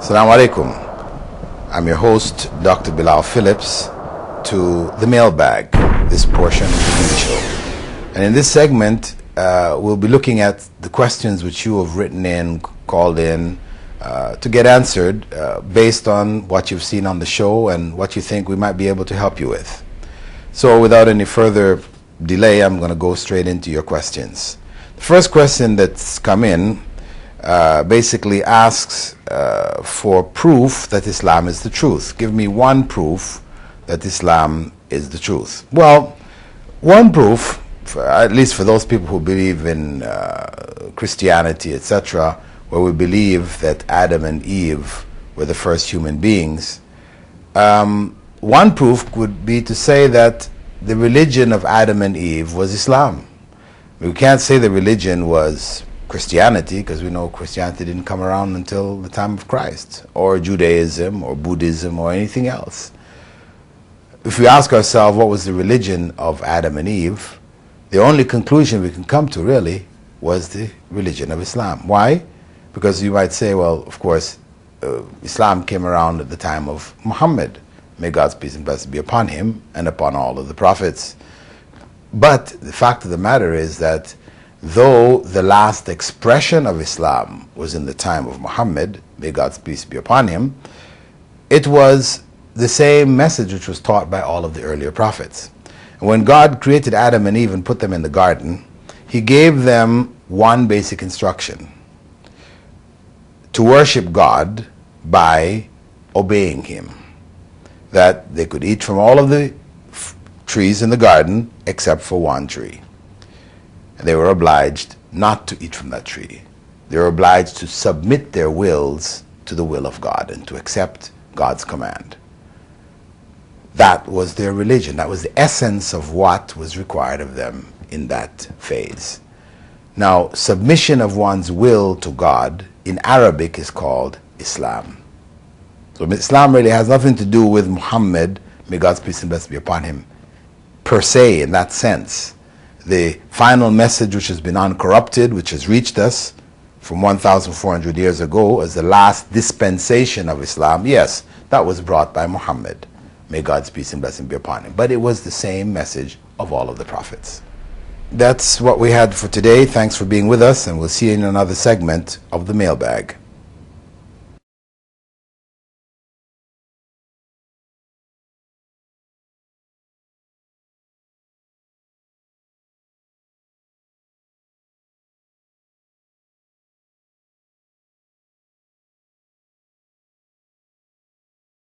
Assalamu alaikum. I'm your host, Dr. Bilal Philips, to the mailbag, this portion of the DeenShow Show. And in this segment, we'll be looking at the questions which you have written in, called in, to get answered based on what you've seen on the show and what you think we might be able to help you with. So without any further delay, I'm going to go straight into your questions. The first question that's come in basically asks for proof that Islam is the truth. Give me one proof that Islam is the truth. Well, one proof, at least for those people who believe in Christianity, etc., where we believe that Adam and Eve were the first human beings, one proof would be to say that the religion of Adam and Eve was Islam. We can't say the religion was Christianity, because we know Christianity didn't come around until the time of Christ, or Judaism, or Buddhism, or anything else. If we ask ourselves what was the religion of Adam and Eve, the only conclusion we can come to really was the religion of Islam. Why? Because you might say, well, of course, Islam came around at the time of Muhammad. May God's peace and blessing be upon him and upon all of the prophets. But the fact of the matter is that though the last expression of Islam was in the time of Muhammad, may God's peace be upon him, it was the same message which was taught by all of the earlier prophets. And when God created Adam and Eve and put them in the garden, he gave them one basic instruction: to worship God by obeying him. That they could eat from all of the trees in the garden except for one tree. And they were obliged not to eat from that tree. They were obliged to submit their wills to the will of God and to accept God's command. That was their religion. That was the essence of what was required of them in that phase. Now, submission of one's will to God in Arabic is called Islam. So Islam really has nothing to do with Muhammad, may God's peace and blessing be upon him, per se, in that sense. The final message which has been uncorrupted, which has reached us from 1,400 years ago as the last dispensation of Islam, yes, that was brought by Muhammad. May God's peace and blessing be upon him. But it was the same message of all of the prophets. That's what we had for today. Thanks for being with us, and we'll see you in another segment of the mailbag.